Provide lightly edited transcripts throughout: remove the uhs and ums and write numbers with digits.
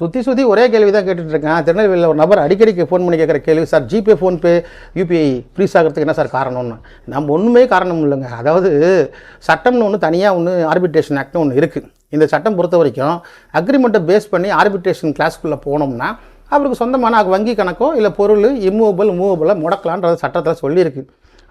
சுற்றி ஒரே கேள்வி தான் கேட்டுட்ருக்கேன். திருநெல்வேலியில் ஒரு நபர் அடிக்கடிக்கு ஃபோன் பண்ணி கேட்குற கேள்வி, sir GPay, PhonePe, UPI freeze ஆகிறதுக்கு என்ன சார் காரணம்னு. நம்ம ஒன்றுமே காரணம் இல்லைங்க. அதாவது சட்டம்னு ஒன்று தனியாக ஒன்று ஆர்பிட்ரேஷன் ஆக்ட்னு ஒன்று இருக்குது. இந்த சட்டம் பொறுத்த வரைக்கும் அக்ரிமெண்ட்டை பேஸ் பண்ணி ஆர்பிட்ரேஷன் கிளாஸ்க்குள்ளே போனோம்னா அவருக்கு சொந்தமான வங்கி கணக்கோ இல்லை பொருள் மூவபிளாக முடக்கலான்றது சட்டத்தில் சொல்லியிருக்கு.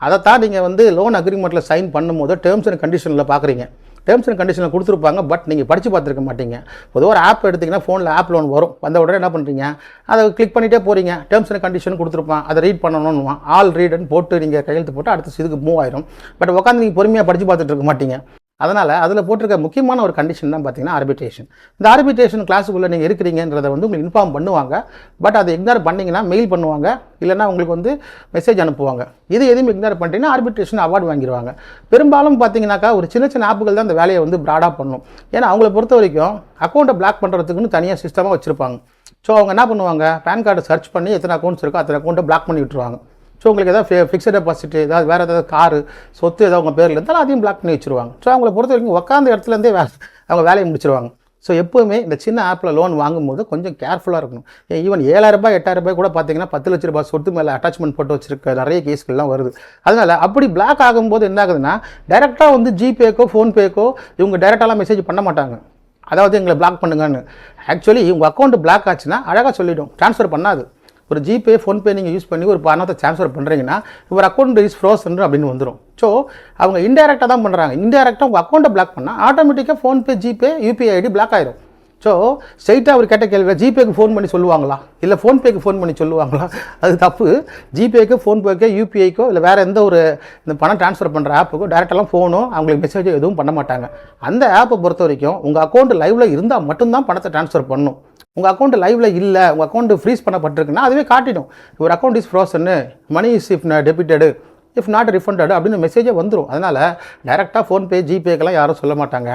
அதைத்தான் நீங்கள் லோன் அக்ரிமெண்ட்டில் சைன் பண்ணும்போது டேர்ம்ஸ் அண்ட் கண்டிஷனில் பார்க்குறீங்க. டேர்ம்ஸ் அண்ட் கண்டிஷனில் கொடுத்துருப்பாங்க, பட் நீங்கள் படித்து பார்த்துருக்க மாட்டீங்க. பொதுவாக ஒரு ஆப் எடுத்திங்கன்னா ஃபோனில் ஆப் லோன் வரும். வந்த உடனே என்ன பண்ணுறீங்க, அதை கிளிக் பண்ணிகிட்டே போகிறீங்க. டேர்ம்ஸ் அண்ட் கண்டிஷன் கொடுத்துருப்பான், அதை ரீட் பண்ணணும்னு ஆல் ரீடுன்னு போட்டு நீங்கள் கையெழுத்து போட்டு அடுத்த இதுக்கு மூவ் ஆயிரும். பட் உட்காந்து நீங்கள் பொறுமையாக படித்து பார்த்துட்டு இருக்க மாட்டீங்க. அதனால் அதில் போட்டிருக்க முக்கியமான ஒரு கண்டிஷன் தான் பார்த்தீங்கன்னா ஆர்பிட்ரேஷன். இந்த ஆர்பிட்ரேஷன் கிளாஸுக்குள்ளே நீங்கள் இருக்கிறீங்கன்றதை உங்களுக்கு இன்ஃபார்ம் பண்ணுவாங்க. பட் அதை இக்னோர் பண்ணிங்கன்னா மெயில் பண்ணுவாங்க, இல்லைனா உங்களுக்கு மெசேஜ் அனுப்புவாங்க. இது எதுவும் இக்னோர் பண்ணிட்டீங்கன்னா ஆர்பிட்ரேஷன் அவார்டு வாங்கிடுவாங்க. பெரும்பாலும் பார்த்தீங்கன்னாக்கா ஒரு சின்ன ஆப்புகள் தான் அந்த வேலையை ப்ராடாக பண்ணும். ஏன்னா அவங்கள பொறுத்த வரைக்கும் அக்கௌண்ட்டை பிளாக் பண்ணுறதுக்குன்னு தனியாக சிஸ்டமாக வச்சுருப்பாங்க. ஸோ அவங்க என்ன பண்ணுவாங்க, பேன் கார்டை சர்ச் பண்ணி எத்தனை அக்கௌண்ட்ஸ் இருக்கோ அத்தனை அக்கௌண்ட்டை பிளாக் பண்ணி விட்டுருவாங்க. ஸோ உங்களுக்கு எதாவது ஃபிக்ஸட் டெபாசிட், ஏதாவது வேறு ஏதாவது காரு சொத்து ஏதாவது உங்கள் பேரில் இருந்தாலும் அதையும் பிளாக் பண்ணி வச்சுருவாங்க. ஸோ அவங்கள பொறுத்த வரைக்கும் உட்காந்த இடத்துலேருந்தே அவங்க வேலையை முடிச்சிருவாங்க. ஸோ எப்போவுமே இந்த சின்ன ஆப்பில் லோன் வாங்கும்போது கொஞ்சம் கேர்ஃபுல்லாக இருக்கணும். ஈவன் 7,000 8,000 கூட பார்த்தீங்கன்னா 10 லட்ச ரூபாய் சொத்து மேலே அட்டாச்மெண்ட் போட்டு வச்சிருக்க நிறைய கேஸ்கள்லாம் வருது. அதனால் அப்படி பிளாக் ஆகும்போது என்ன ஆகுதுன்னா, டைரெக்டாக ஜிபேக்கோ ஃபோன்பேக்கோ இவங்க டைரெக்டாலாம் மெசேஜ் பண்ண மாட்டாங்க. அதாவது எங்களை பிளாக் பண்ணுங்கன்னு. ஆக்சுவலி உங்கள் அக்கௌண்ட் பிளாக் ஆச்சுன்னா அழகாக சொல்லிவிடும், ட்ரான்ஸ்ஃபர் பண்ணாது. ஒரு ஜிபே ஃபோன்பே நீங்கள் யூஸ் பண்ணி ஒரு பணத்தை ட்ரான்ஸ்ஃபர் பண்ணுறீங்கன்னா ஒரு அக்கௌண்ட் இஸ் ஃப்ரோசன் அப்படின்னு வந்துடும். ஸோ அவங்க இன்டெரக்டாக தான் பண்ணுறாங்க. இன்டெரக்டாக உங்கள் அக்கௌண்ட்டை பிளாக் பண்ணால் ஆட்டோமேட்டிக்காக PhonePe, GPay, UPI ID block ஆயிடும். ஸோ ஸ்ட்ரைட்டாக அவர் கேட்ட கேள்வி, ஜிபேக்கு ஃபோன் பண்ணி சொல்லுவாங்களா இல்லை ஃபோன்பேக்கு ஃபோன் பண்ணி சொல்லுவாங்களா? அது தப்பு. ஜிபேக்கு, ஃபோன்பேக்கோ, யூபிஐக்கோ இல்லை வேறு எந்த ஒரு இந்த பணம் ட்ரான்ஸ்ஃபர் பண்ணுற ஆப்புக்கோ டேரெக்டாலாம் ஃபோனோ அவங்களுக்கு மெசேஜோ எதுவும் பண்ண மாட்டாங்க. அந்த ஆப்பை பொறுத்த வரைக்கும் உங்கள் அக்கௌண்ட் லைவில் இருந்தால் மட்டும்தான் பணத்தை ட்ரான்ஸ்ஃபர் பண்ணணும். உங்கள் அக்கௌண்ட் லைவில் இல்லை, உங்கள் அக்கௌண்ட் ஃப்ரீஸ் பண்ணப்பட்டிருக்குன்னா அதுவே காட்டிடும், ஒரு account is frozen, money is if debited, if not refunded அப்படின்னு மெசேஜே வந்துடும். அதனால் டைரெக்டாக ஃபோன்பே, ஜிபேக்கெல்லாம் யாரும் சொல்ல மாட்டாங்க.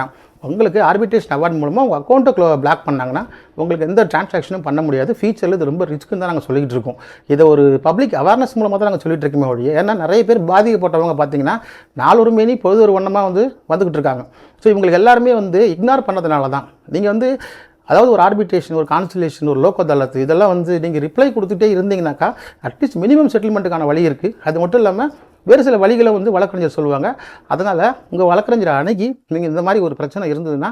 உங்களுக்கு ஆர்பிட்ரேஷன் அவார்டு மூலமாக உங்கள் அக்கௌண்ட்டை பிளாக் பண்ணாங்கன்னா உங்களுக்கு எந்த டிரான்சாக்ஷனும் பண்ண முடியாது. ஃபியூச்சரில் இது ரொம்ப ரிஸ்க்குன்னு தான் நாங்கள் சொல்லிகிட்டு இருக்கோம். இதை ஒரு பப்ளிக் அவேர்னஸ் மூலமாக தான் நாங்கள் சொல்லிட்டு இருக்கோமே ஒழிய, ஏன்னா நிறைய பேர் பாதிக்கப்பட்டவங்க பார்த்தீங்கன்னா நாலொரு மேனி பொழுது ஒரு வண்ணமாக வந்துக்கிட்டு இருக்காங்க. ஸோ இவங்களுக்கு எல்லாருமே இக்னோர் பண்ணதுனால தான். நீங்கள் அதாவது ஒரு ஆர்பிட்ரேஷன், ஒரு கான்சலேஷன், ஒரு லோக் அதாலத் இதெல்லாம் நீங்கள் ரிப்ளை கொடுத்துட்டே இருந்தீங்கன்னாக்கா அட்லீஸ்ட் மினிமம் செட்டில்மெண்ட்டுக்கான வழி இருக்குது. அது மட்டும் இல்லாமல் வேறு சில வழிகளை வழக்கறிஞர் சொல்லுவாங்க. அதனால் உங்கள் வழக்கறிஞரை அணுகி நீங்கள் இந்த மாதிரி ஒரு பிரச்சனை இருந்ததுன்னா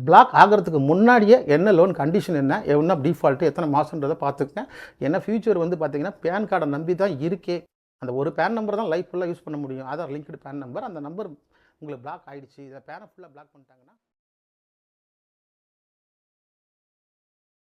பிளாக் ஆகிறதுக்கு முன்னாடியே என்ன லோன் கண்டிஷன், என்ன டிஃபால்ட்டு, எத்தனை மாதன்றதை பார்த்துக்கங்க. ஏன்னா ஃபியூச்சர் பார்த்தீங்கன்னா பேன் கார்டை நம்பி தான் இருக்கே. அந்த ஒரு பேன் நம்பர் தான் லைஃப் ஃபுல்லாக யூஸ் பண்ண முடியும். Aadhaar linked PAN number. அந்த நம்பர் உங்களுக்கு பிளாக் ஆகிடுச்சு, இதை பேனை ஃபுல்லாக பிளாக் பண்ணிட்டாங்கன்னா